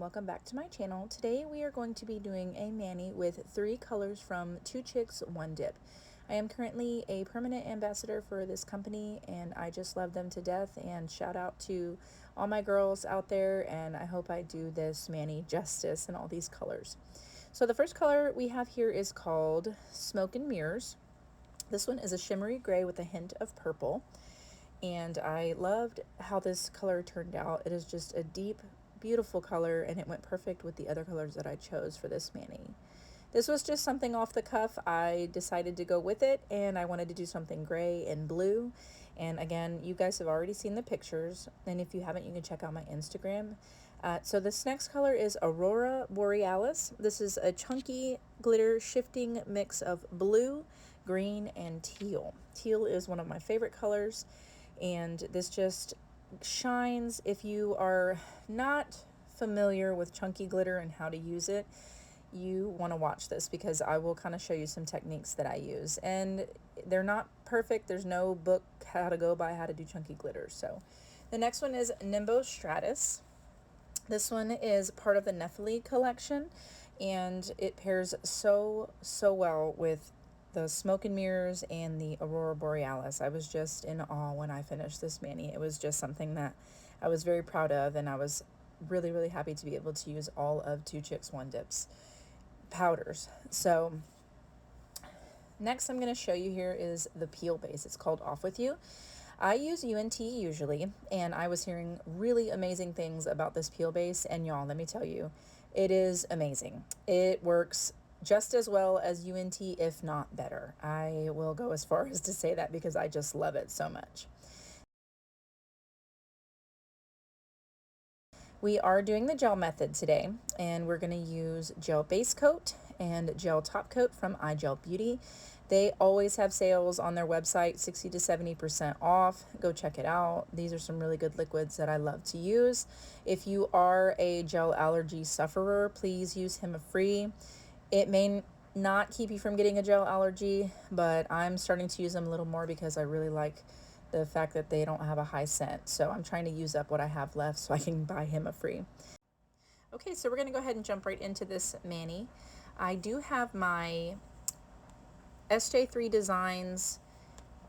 welcome back to my channel. Today we are going to be doing a mani with 3 colors from 2 Chicks, 1 Dip. I am currently a permanent ambassador for this company and I just love them to death, and shout out to all my girls out there, and I hope I do this mani justice in all these colors. So the first color we have here is called Smoke and Mirrors. This one is a shimmery gray with a hint of purple. And I loved how this color turned out. It is just a deep, beautiful color, and it went perfect with the other colors that I chose for this mani. This was just something off the cuff. I decided to go with it, and I wanted to do something gray and blue. And again, you guys have already seen the pictures, and if you haven't, you can check out my Instagram. So this next color is Aurora Borealis. This is a chunky glitter shifting mix of blue, green, and teal. Teal is one of my favorite colors, and this just shines. If you are not familiar with chunky glitter and how to use it, you want to watch this, because I will kind of show you some techniques that I use, and they're not perfect. There's no book how to go by how to do chunky glitter. So the next one is Nimbostratus. This one is part of the Nephele collection, and it pairs so well with the Smoke and Mirrors and the Aurora Borealis. I was just in awe when I finished this mani. It was just something that I was very proud of, and I was really happy to be able to use all of 2 Chicks, 1 Dip's powders. So next I'm going to show you here is the peel base. It's called Off With You. I use UNT usually, and I was hearing really amazing things about this peel base, and y'all, let me tell you, it is amazing. It works just as well as UNT, if not better. I will go as far as to say that because I just love it so much. We are doing the gel method today, and we're going to use gel base coat and gel top coat from Igel Beauty. They always have sales on their website, 60 to 70% off. Go check it out. These are some really good liquids that I love to use. If you are a gel allergy sufferer, please use Hema-free. It may not keep you from getting a gel allergy, but I'm starting to use them a little more because I really like the fact that they don't have a high scent. So I'm trying to use up what I have left so I can buy Hema-free. Okay, so we're going to go ahead and jump right into this mani. I do have my SJ3 Designs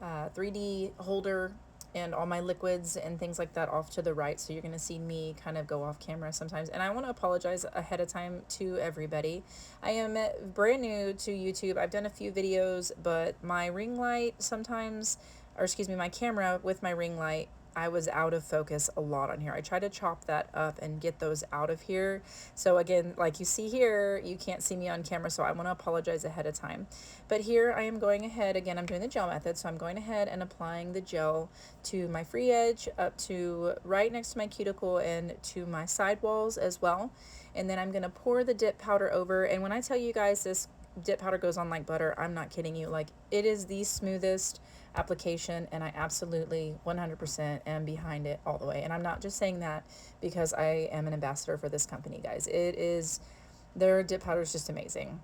3D holder and all my liquids and things like that off to the right, so you're going to see me kind of go off camera sometimes, and I want to apologize ahead of time to everybody. I am brand new to YouTube. I've done a few videos, but my ring light sometimes, or excuse me, my camera with my ring light, I was out of focus a lot on here. I try to chop that up and get those out of here. So again, like you see here, you can't see me on camera, so I want to apologize ahead of time. But here I am going ahead, again, I'm doing the gel method, so I'm going ahead and applying the gel to my free edge, up to right next to my cuticle and to my sidewalls as well. And then I'm going to pour the dip powder over, and when I tell you guys this dip powder goes on like butter, I'm not kidding you. Like, it is the smoothest application, and I absolutely 100% am behind it all the way. And I'm not just saying that because I am an ambassador for this company, guys. It is, their dip powder is just amazing.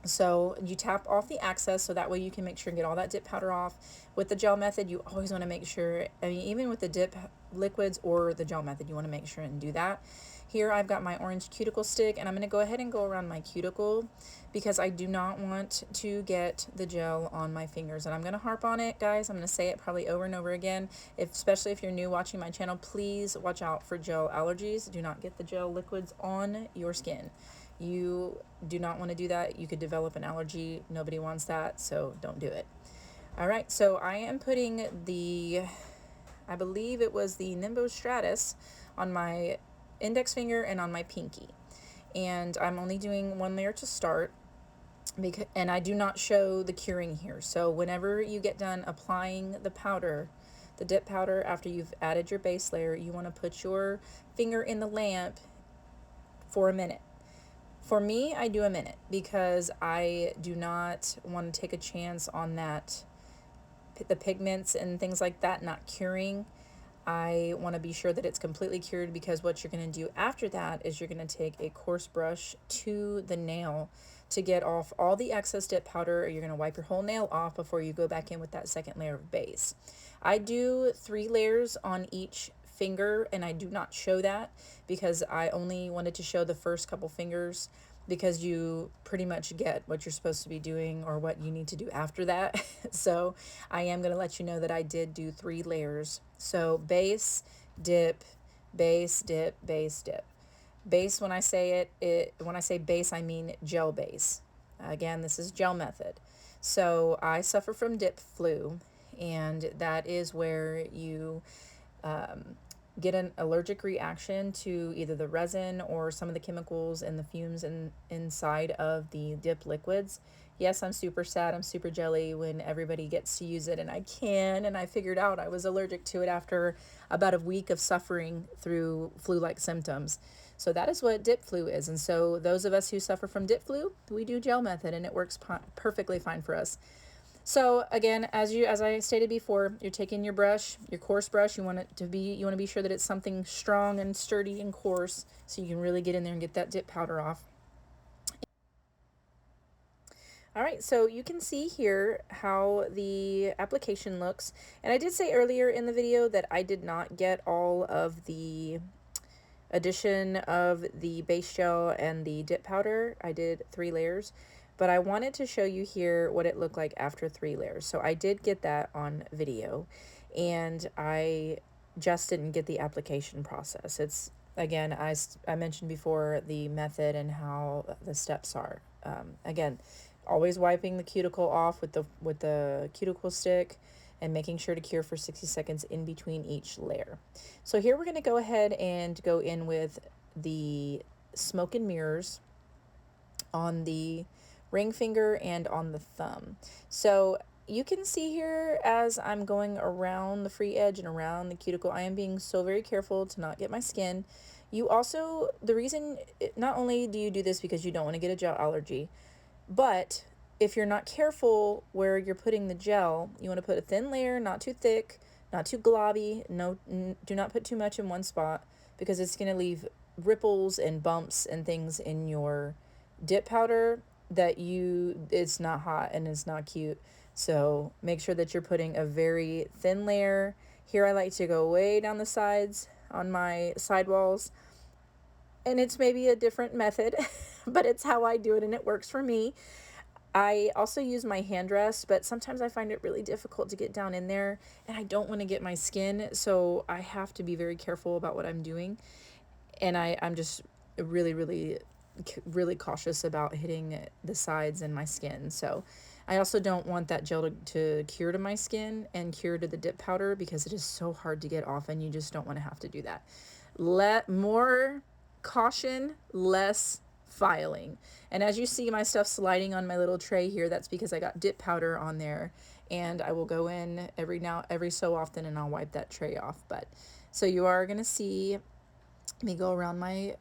So you tap off the excess so that way you can make sure and get all that dip powder off. With the gel method, you always want to make sure, I mean, even with the dip liquids or the gel method, you want to make sure and do that. Here I've got my orange cuticle stick, and I'm going to go ahead and go around my cuticle because I do not want to get the gel on my fingers. And I'm going to harp on it, guys. I'm going to say it probably over and over again. Especially if you're new watching my channel, please watch out for gel allergies. Do not get the gel liquids on your skin. You do not want to do that. You could develop an allergy. Nobody wants that, so don't do it. All right, so I am putting the, I believe it was the Nimbostratus on my index finger and on my pinky, and I'm only doing 1 layer to start, because, and I do not show the curing here. So whenever you get done applying the powder, the dip powder, after you've added your base layer, you want to put your finger in the lamp for a minute. For me, I do a minute because I do not want to take a chance on that, the pigments and things like that not curing. I want to be sure that it's completely cured, because what you're going to do after that is you're going to take a coarse brush to the nail to get off all the excess dip powder, or you're going to wipe your whole nail off before you go back in with that second layer of base. I do 3 layers on each finger, and I do not show that because I only wanted to show the first couple fingers, because you pretty much get what you're supposed to be doing or what you need to do after that. So I am going to let you know that I did do 3 layers. So base, dip, base, dip, base, dip. Base, when I say when I say base, I mean gel base. Again, this is gel method. So I suffer from dip flu, and that is where you get an allergic reaction to either the resin or some of the chemicals and the fumes inside of the dip liquids. Yes, I'm super sad, I'm super jelly when everybody gets to use it and I can, and I figured out I was allergic to it after about a week of suffering through flu-like symptoms. So that is what dip flu is. And so those of us who suffer from dip flu, we do gel method, and it works perfectly fine for us. So again, as I stated before, you're taking your brush, your coarse brush. You want to be sure that it's something strong and sturdy and coarse, so you can really get in there and get that dip powder off. All right, so you can see here how the application looks. And I did say earlier in the video that I did not get all of the addition of the base gel and the dip powder. I did 3 layers. But I wanted to show you here what it looked like after 3 layers. So I did get that on video, and I just didn't get the application process. It's, again, I mentioned before the method and how the steps are. Again, always wiping the cuticle off with the cuticle stick and making sure to cure for 60 seconds in between each layer. So here we're going to go ahead and go in with the smoke and mirrors on the ring finger and on the thumb. So you can see here as I'm going around the free edge and around the cuticle, I am being so very careful to not get my skin. You also, the reason, not only do you do this because you don't want to get a gel allergy, but if you're not careful where you're putting the gel, you want to put a thin layer, not too thick, not too globby. No, do not put too much in one spot, because it's going to leave ripples and bumps and things in your dip powder that it's not hot and it's not cute. So make sure that you're putting a very thin layer. Here I like to go way down the sides on my sidewalls, and it's maybe a different method, but it's how I do it and it works for me. I also use my hand rest, but sometimes I find it really difficult to get down in there, and I don't want to get my skin, so I have to be very careful about what I'm doing. And I'm just really cautious about hitting the sides and my skin. So I also don't want that gel to cure to my skin and cure to the dip powder, because it is so hard to get off, and you just don't want to have to do that. More caution, less filing. And as you see my stuff sliding on my little tray here, that's because I got dip powder on there, and I will go in every so often and I'll wipe that tray off. But so you are going to see me go around my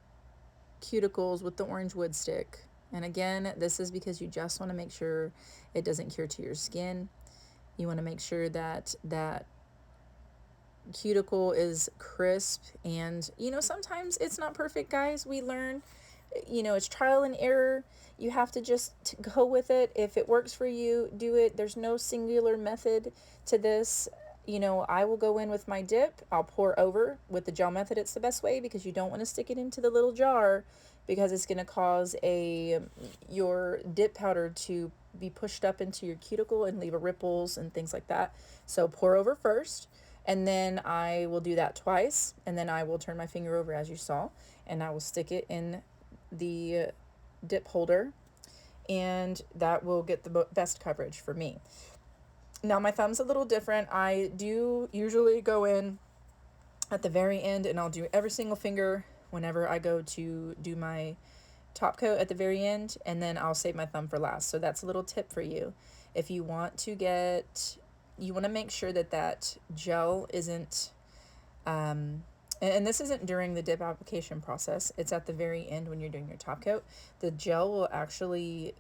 cuticles with the orange wood stick. And again, this is because you just want to make sure it doesn't cure to your skin. You want to make sure that that cuticle is crisp, and sometimes it's not perfect, guys. We learn, it's trial and error. You have to just go with it. If it works for you, do it. There's no singular method to this. I will go in with my dip. I'll pour over. With the gel method, it's the best way, because you don't want to stick it into the little jar, because it's going to cause your dip powder to be pushed up into your cuticle and leave ripples and things like that. So pour over first, and then I will do that twice, and then I will turn my finger over as you saw, and I will stick it in the dip holder, and that will get the best coverage for me. Now my thumb's a little different. I do usually go in at the very end, and I'll do every single finger whenever I go to do my top coat at the very end, and then I'll save my thumb for last. So that's a little tip for you. If you want to make sure that gel isn't, and this isn't during the dip application process, it's at the very end when you're doing your top coat. The gel will actually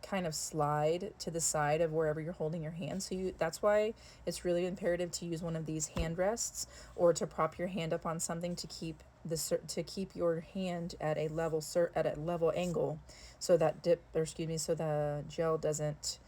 kind of slide to the side of wherever you're holding your hand. So that's why it's really imperative to use one of these hand rests, or to prop your hand up on something to keep your hand at a level angle, so that so the gel doesn't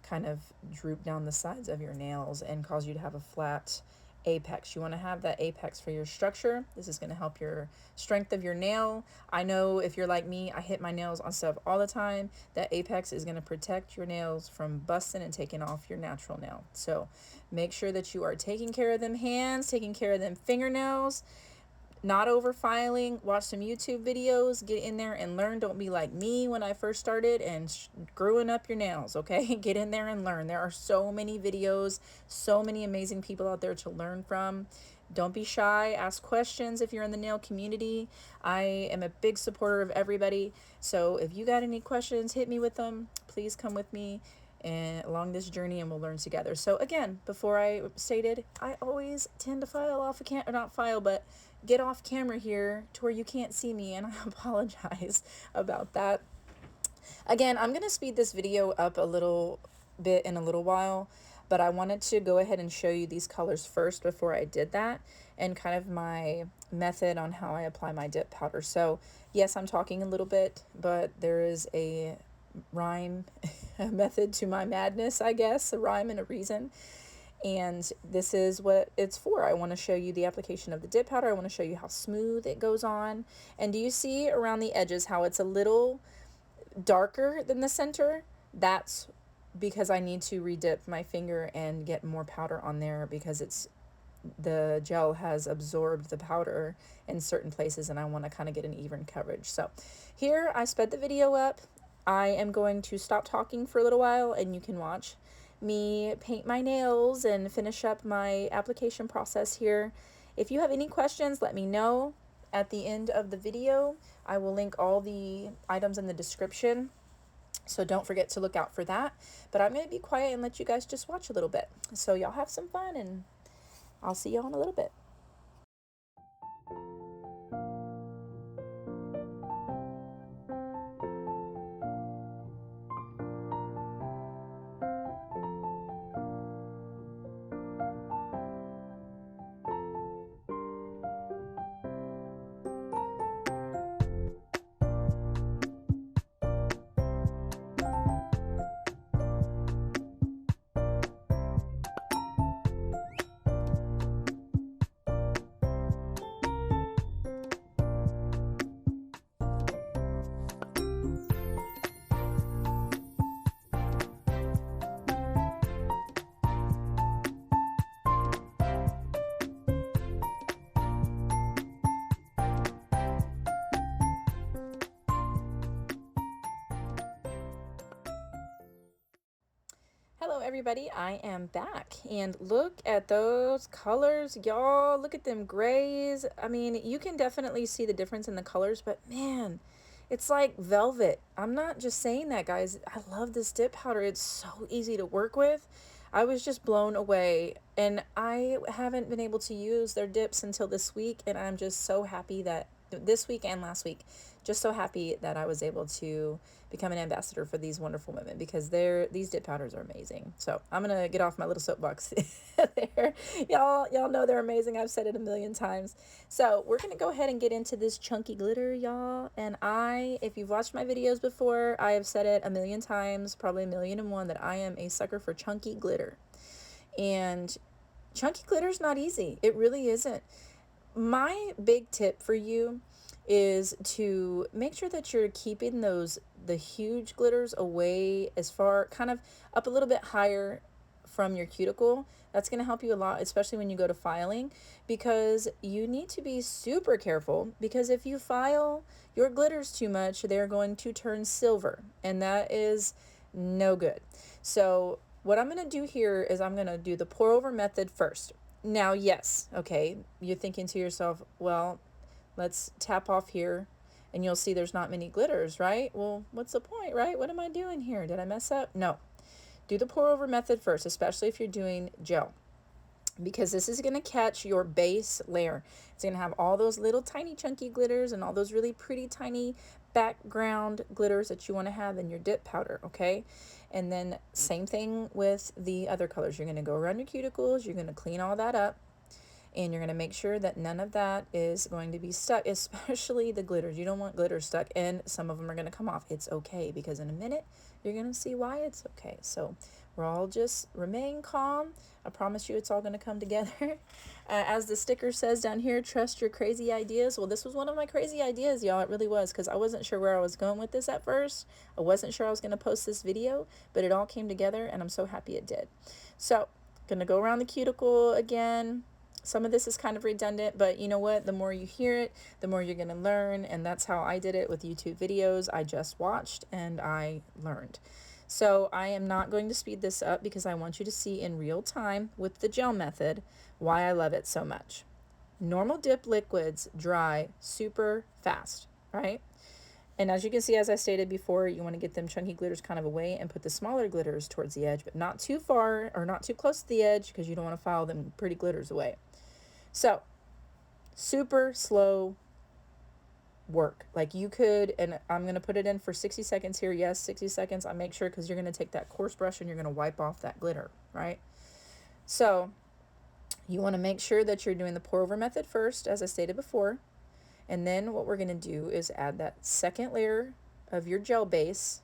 kind of droop down the sides of your nails and cause you to have a flat apex. You want to have that apex for your structure. This is going to help your strength of your nail. I know if you're like me, I hit my nails on stuff all the time. That apex is going to protect your nails from busting and taking off your natural nail. So make sure that you are taking care of them hands, taking care of them fingernails, not over filing. Watch some YouTube videos, get in there and learn. Don't be like me when I first started and screwing up your nails, okay? Get in there and learn. There are so many videos, so many amazing people out there to learn from. Don't be shy. Ask questions if you're in the nail community. I am a big supporter of everybody. So if you got any questions, hit me with them. Please come with me and along this journey, and we'll learn together. So again, before I stated, I always tend to file off a camera, not file, but get off camera here to where you can't see me, and I apologize about that. Again, I'm going to speed this video up a little bit in a little while, but I wanted to go ahead and show you these colors first before I did that, and kind of my method on how I apply my dip powder. So yes, I'm talking a little bit, but there is a rhyme, a method to my madness, I guess, a rhyme and a reason. And this is what it's for. I want to show you the application of the dip powder. I want to show you how smooth it goes on. And do you see around the edges how it's a little darker than the center? That's because I need to redip my finger and get more powder on there, because the gel has absorbed the powder in certain places, and I want to kind of get an even coverage. So here I sped the video up. I am going to stop talking for a little while, and you can watch me paint my nails and finish up my application process here. If you have any questions, let me know at the end of the video. I will link all the items in the description, so don't forget to look out for that. But I'm going to be quiet and let you guys just watch a little bit. So y'all have some fun, and I'll see y'all in a little bit. Hello everybody, I am back, and look at those colors, y'all. Look at them grays. I mean, you can definitely see the difference in the colors, but man, it's like velvet. I'm not just saying that, guys. I love this dip powder. It's so easy to work with. I was just blown away, and I haven't been able to use their dips until this week, and I'm just so happy that this week and last week, just so happy that I was able to become an ambassador for these wonderful women, because these dip powders are amazing. So I'm gonna get off my little soapbox there. Y'all know they're amazing. I've said it a million times. So we're gonna go ahead and get into this chunky glitter, y'all. And if you've watched my videos before, I have said it a million times, probably 1,000,001, that I am a sucker for chunky glitter. And chunky glitter is not easy. It really isn't. My big tip for you is to make sure that you're keeping the huge glitters away, as far kind of up a little bit higher from your cuticle. That's going to help you a lot, especially when you go to filing, because you need to be super careful, because if you file your glitters too much, they're going to turn silver, and that is no good. So what I'm going to do here is I'm going to do the pour over method first. Now, yes, okay, you're thinking to yourself, well, let's tap off here, and you'll see there's not many glitters, right? Well, what's the point, right? What am I doing here? Did I mess up? No. Do the pour over method first, especially if you're doing gel, because this is going to catch your base layer. It's going to have all those little tiny chunky glitters and all those really pretty tiny background glitters that you want to have in your dip powder, okay? And then same thing with the other colors. You're going to go around your cuticles, you're going to clean all that up, and you're going to make sure that none of that is going to be stuck, especially the glitters. You don't want glitter stuck, and some of them are going to come off. It's okay, because in a minute you're going to see why it's okay. So we're all just remain calm. I promise you it's all going to come together. As the sticker says down here, trust your crazy ideas. Well, this was one of my crazy ideas, y'all. It really was, because I wasn't sure where I was going with this at first. I wasn't sure I was going to post this video, but it all came together, and I'm so happy it did. So, going to go around the cuticle again. Some of this is kind of redundant, but you know what? The more you hear it, the more you're going to learn, and that's how I did it with YouTube videos I just watched and I learned. So I am not going to speed this up because I want you to see in real time with the gel method why I love it so much. Normal dip liquids dry super fast, right? And as you can see, as I stated before, you want to get them chunky glitters kind of away and put the smaller glitters towards the edge, but not too far or not too close to the edge because you don't want to file them pretty glitters away. So super slow work. Like you could, and I'm going to put it in for 60 seconds here. Yes, 60 seconds. I make sure because you're going to take that coarse brush and you're going to wipe off that glitter, right? So you want to make sure that you're doing the pour over method first, as I stated before. And then what we're going to do is add that second layer of your gel base.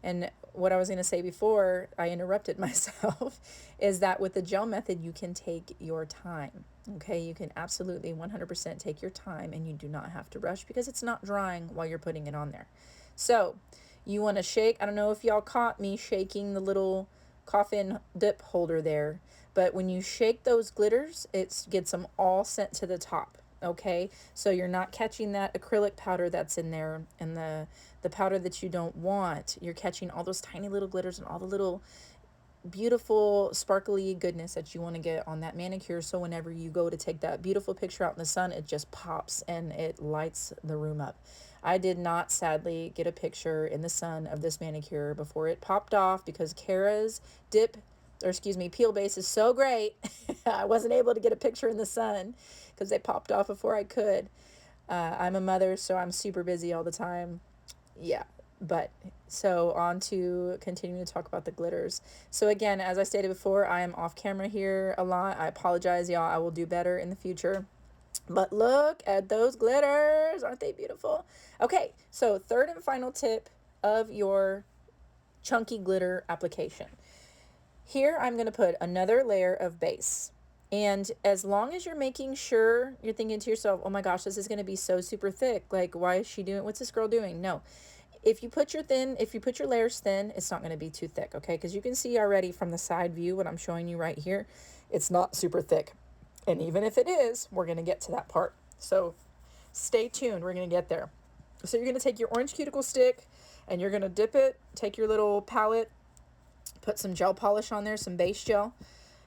And what I was going to say before I interrupted myself is that with the gel method, you can take your time. Okay, you can absolutely 100% take your time, and you do not have to rush because it's not drying while you're putting it on there. So you want to shake. I don't know if y'all caught me shaking the little coffin dip holder there, but when you shake those glitters, it gets them all sent to the top. Okay, so you're not catching that acrylic powder that's in there and the powder that you don't want. You're catching all those tiny little glitters and all the little beautiful sparkly goodness that you want to get on that manicure, so whenever you go to take that beautiful picture out in the sun, it just pops and it lights the room up. I did not sadly get a picture in the sun of this manicure before it popped off because Kara's peel base is so great. I wasn't able to get a picture in the sun because they popped off before I could. I'm a mother, so I'm super busy all the time. Yeah. But so on to continuing to talk about the glitters. So again, as I stated before, I am off camera here a lot. I apologize, y'all. I will do better in the future. But look at those glitters. Aren't they beautiful? Okay, so third and final tip of your chunky glitter application. Here I'm going to put another layer of base. And as long as you're making sure, you're thinking to yourself, oh my gosh, this is going to be so super thick. Like, why is she doing, what's this girl doing? No. If you put your layers thin, it's not going to be too thick, okay? Because you can see already from the side view, what I'm showing you right here, it's not super thick. And even if it is, we're going to get to that part. So stay tuned. We're going to get there. So you're going to take your orange cuticle stick and you're going to dip it, take your little palette, put some gel polish on there, some base gel,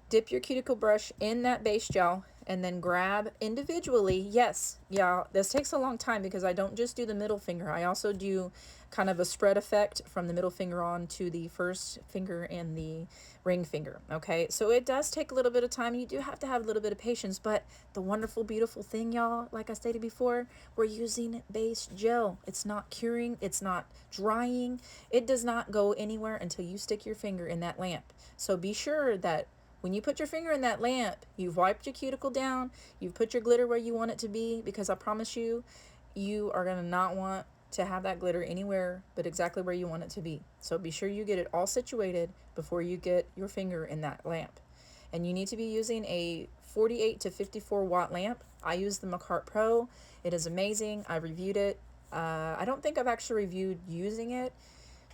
dip your cuticle brush in that base gel, and then grab individually. Yes, yeah, this takes a long time because I don't just do the middle finger. I also do kind of a spread effect from the middle finger on to the first finger and the ring finger. Okay, so it does take a little bit of time. You do have to have a little bit of patience, but the wonderful, beautiful thing, y'all, like I stated before, we're using base gel. It's not curing, it's not drying. It does not go anywhere until you stick your finger in that lamp. So be sure that when you put your finger in that lamp, you've wiped your cuticle down, you've put your glitter where you want it to be, because I promise you, you are going to not want to have that glitter anywhere but exactly where you want it to be. So be sure you get it all situated before you get your finger in that lamp. And you need to be using a 48 to 54 watt lamp. I use the Macart Pro. It is amazing. I reviewed it. I don't think I've actually reviewed using it.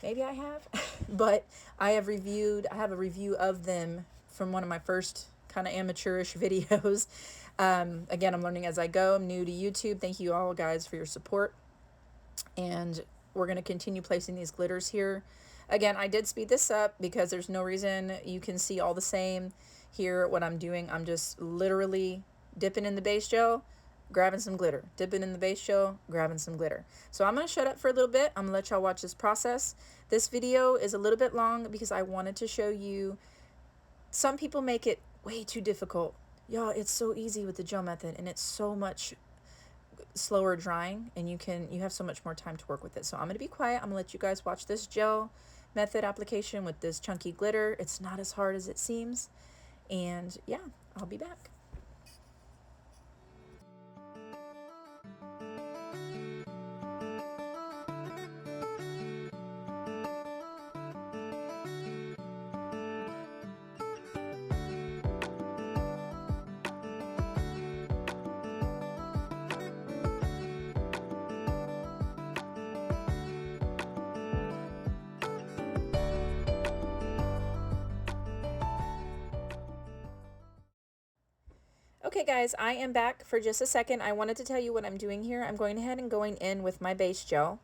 Maybe I have, but I have a review of them from one of my first kind of amateurish videos. Again, I'm learning as I go. I'm new to YouTube. Thank you all guys for your support. And we're going to continue placing these glitters here. Again, I did speed this up because there's no reason you can see all the same here. What I'm doing, I'm just literally dipping in the base gel, grabbing some glitter, dipping in the base gel, grabbing some glitter. So I'm going to shut up for a little bit. I'm going to let y'all watch this process. This video is a little bit long because I wanted to show you. Some people make it way too difficult. Y'all, it's so easy with the gel method, and it's so much slower drying, and you have so much more time to work with it. So I'm going to be quiet. I'm going to let you guys watch this gel method application with this chunky glitter. It's not as hard as it seems. And yeah, I'll be back. Okay guys, I am back for just a second. I wanted to tell you what I'm doing here. I'm going ahead and going in with my base gel,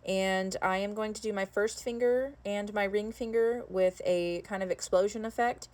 and I am going to do my first finger and my ring finger with a kind of explosion effect.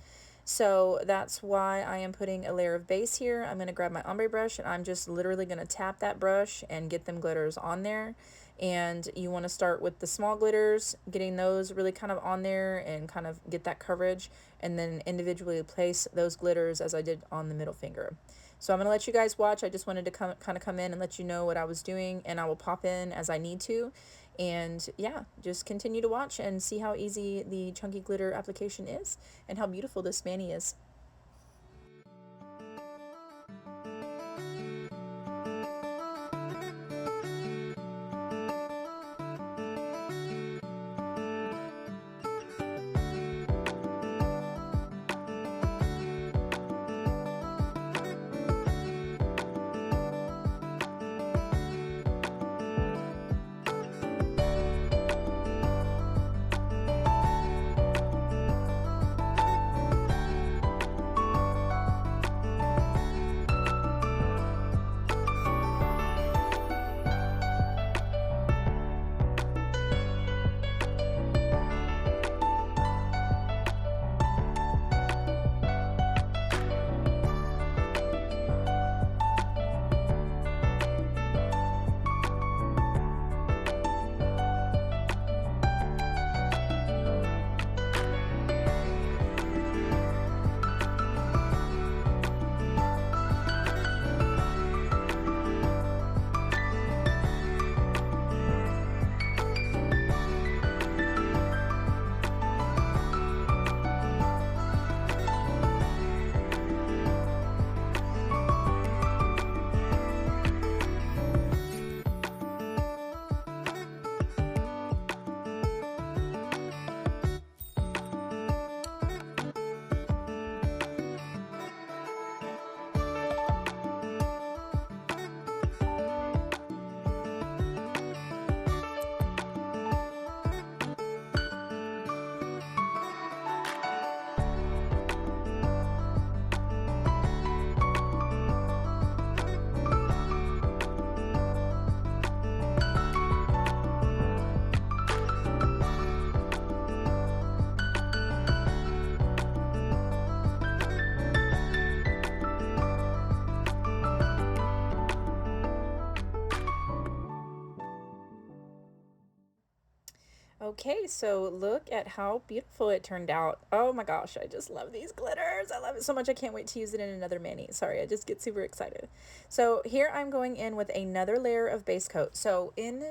So that's why I am putting a layer of base here. I'm going to grab my ombre brush and I'm just literally going to tap that brush and get them glitters on there. And you want to start with the small glitters, getting those really kind of on there and kind of get that coverage, and then individually place those glitters as I did on the middle finger. So I'm going to let you guys watch. I just wanted to kind of come in and let you know what I was doing, and I will pop in as I need to. And yeah, just continue to watch and see how easy the chunky glitter application is and how beautiful this mani is. Okay, so look at how beautiful it turned out. Oh my gosh, I just love these glitters. I love it so much. I can't wait to use it in another mani. Sorry, I just get super excited. So here I'm going in with another layer of base coat. So in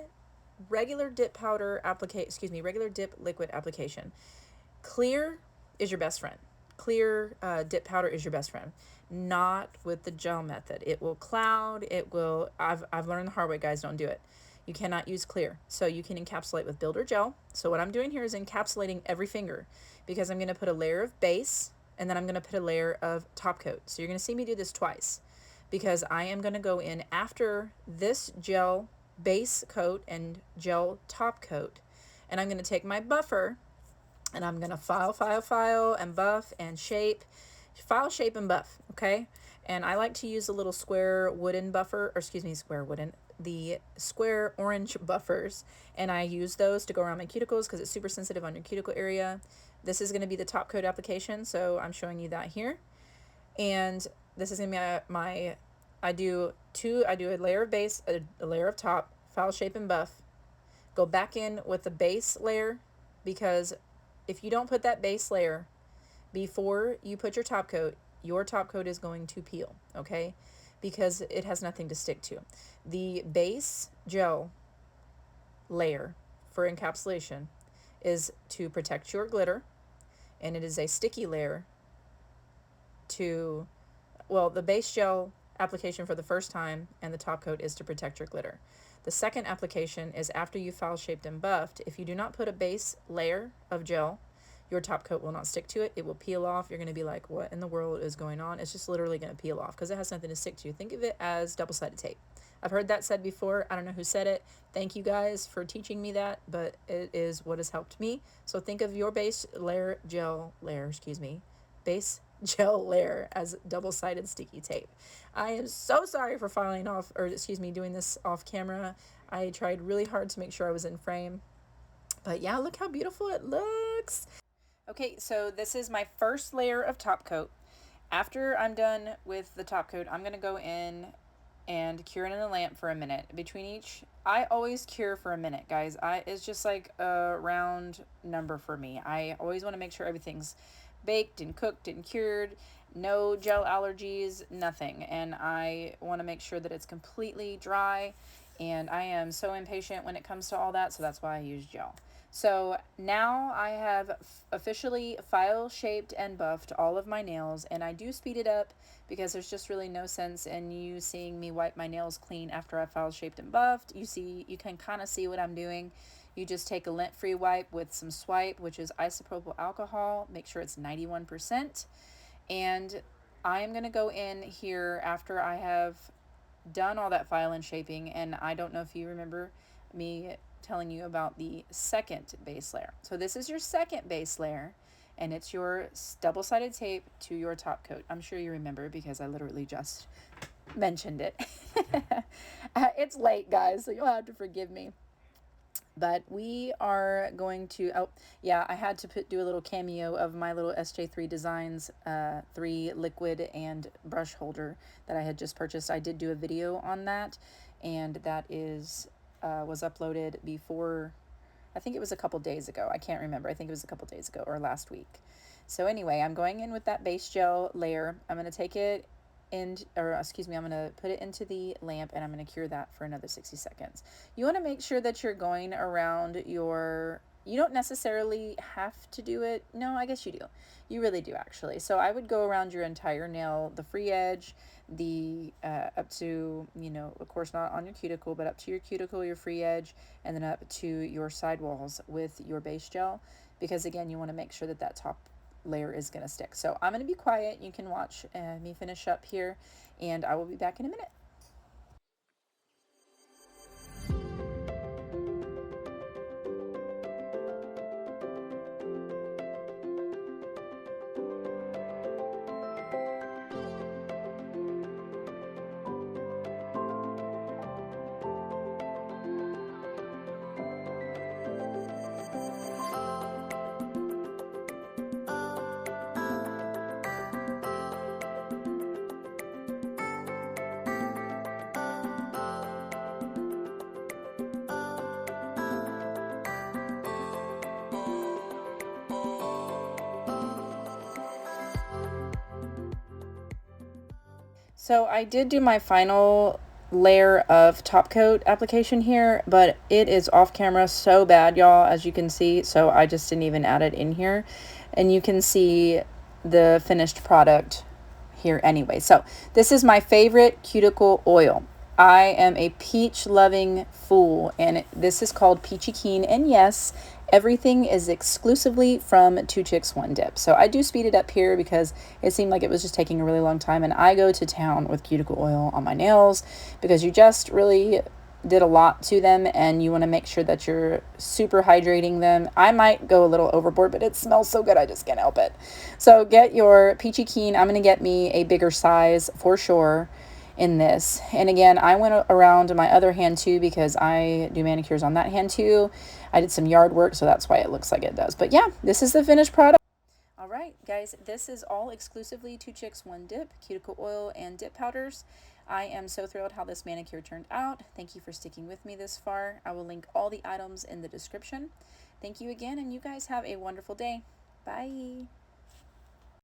regular dip powder application, excuse me, regular dip liquid application, clear is your best friend. Clear dip powder is your best friend. Not with the gel method. It will cloud. It will. I've learned the hard way, guys. Don't do it. You cannot use clear. So you can encapsulate with builder gel. So what I'm doing here is encapsulating every finger, because I'm going to put a layer of base and then I'm going to put a layer of top coat. So you're going to see me do this twice, because I am going to go in after this gel base coat and gel top coat, and I'm going to take my buffer and I'm going to file, and buff and shape. File, shape, and buff, okay? And I like to use a little square wooden buffer, or excuse me, the square orange buffers, and I use those to go around my cuticles because it's super sensitive on your cuticle area. This is going to be the top coat application, so I'm showing you that here. And this is going to be I do a layer of base, a layer of top, file, shape, and buff. Go back in with the base layer, because if you don't put that base layer before you put your top coat is going to peel, okay? Because it has nothing to stick to. The base gel layer for encapsulation is to protect your glitter, and it is a sticky layer to, well, the base gel application for the first time and the top coat is to protect your glitter. The second application is after you file, shaped, and buffed. If you do not put a base layer of gel, your top coat will not stick to it. It will peel off. You're going to be like, what in the world is going on? It's just literally going to peel off because it has nothing to stick to. Think of it as double-sided tape. I've heard that said before. I don't know who said it. Thank you guys for teaching me that, but it is what has helped me. So think of your base layer, gel layer, base gel layer as double-sided sticky tape. I am so sorry for filing off, or excuse me, doing this off camera. I tried really hard to make sure I was in frame. But yeah, look how beautiful it looks. Okay, so this is my first layer of top coat. After I'm done with the top coat, I'm going to go in and cure it in the lamp for a minute. Between each, I always cure for a minute, guys. It's just like a round number for me. I always want to make sure everything's baked and cooked and cured, no gel allergies, nothing. And I want to make sure that it's completely dry, and I am so impatient when it comes to all that, so that's why I use gel. So now I have officially file shaped and buffed all of my nails, and I do speed it up because there's just really no sense in you seeing me wipe my nails clean after I file shaped and buffed. You can kind of see what I'm doing. You just take a lint-free wipe with some Swipe, which is isopropyl alcohol. Make sure it's 91%. And I am going to go in here after I have done all that file and shaping, and I don't know if you remember me telling you about the second base layer. So this is your second base layer, and it's your double-sided tape to your top coat. I'm sure you remember because I literally just mentioned it. It's late, guys, so you'll have to forgive me. But we are going to, oh yeah, I had to do a little cameo of my little SJ3 Designs 3 liquid and brush holder that I had just purchased. I did do a video on that, and that was uploaded before, I think it was a couple days ago. I can't remember. I think it was a couple days ago or last week. So anyway, I'm going in with that base gel layer. I'm going to take it I'm going to put it into the lamp, and I'm going to cure that for another 60 seconds. You want to make sure that you're going around you don't necessarily have to do it. No, I guess you do. You really do, actually. So I would go around your entire nail, the free edge, up to, of course not on your cuticle, but up to your cuticle, your free edge, and then up to your sidewalls with your base gel, because again, you want to make sure that that top layer is going to stick. So I'm going to be quiet. You can watch me finish up here, and I will be back in a minute. So I did do my final layer of top coat application here, but it is off camera so bad, y'all, as you can see. So I just didn't even add it in here, and you can see the finished product here anyway. So this is my favorite cuticle oil. I am a peach loving fool, and this is called Peachy Keen, and yes, everything is exclusively from 2 Chicks 1 Dip. So I do speed it up here because it seemed like it was just taking a really long time, and I go to town with cuticle oil on my nails because you just really did a lot to them, and you want to make sure that you're super hydrating them. I might go a little overboard, but it smells so good I just can't help it. So get your Peachy Keen. I'm going to get me a bigger size for sure in this. And again, I went around my other hand too because I do manicures on that hand too. I did some yard work, so that's why it looks like it does. But yeah, this is the finished product. All right, guys, this is all exclusively 2 Chicks 1 Dip, cuticle oil and dip powders. I am so thrilled how this manicure turned out. Thank you for sticking with me this far. I will link all the items in the description. Thank you again, and you guys have a wonderful day. Bye.